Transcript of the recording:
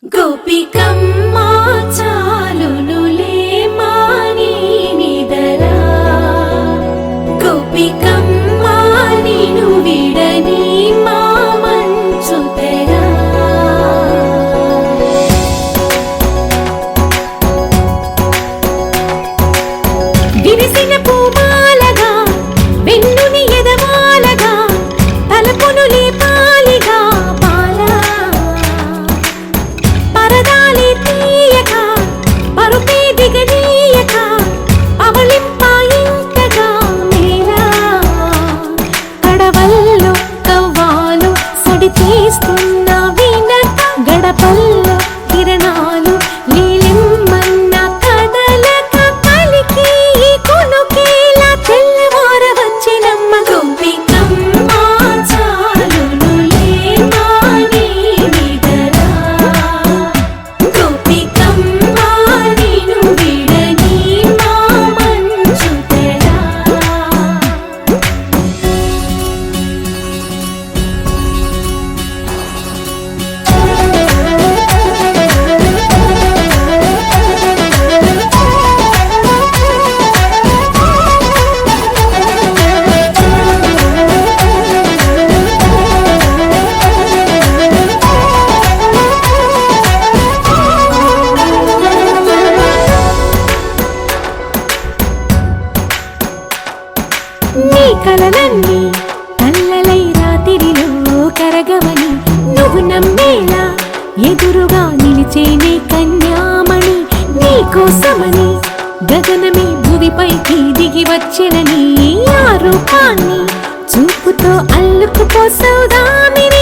గోపికమ్మా చాలునులే మాని నిదరా గోపికమ్మా నిను విడని మా మంచు తెరా విరిసిన పూమాలగా వెన్నుని ఎదవాలగా తలపును లేపాలిగా పరదాలి తీయక పరుపే దిగనీయక అవలింపాయింతగా మేలా కడవల్లో కవ్వాలు సడి తీస్తున్న వినత గడపల్లో కిరణాలు నీలిమ్మన్న కదలక కలికి కొనుకేలా తెల్లవార వచ్చినమ్మ గోపికమ్మా చాలునులే మాని నిదరా గోపికమ్మా నిను విడని మా మంచు తెరా నీ కలలన్నీ కల్లలై రాత్రిలో కరగవని నువ్వు నమ్మేలా ఎదురుగా నిలిచేనే కన్యామణి నీ కోసమని గగనమే భూమిపైకి దిగి వచ్చిన నీ ఆ రూపాన్ని చూపుతో అల్లుకుపో సౌదామిని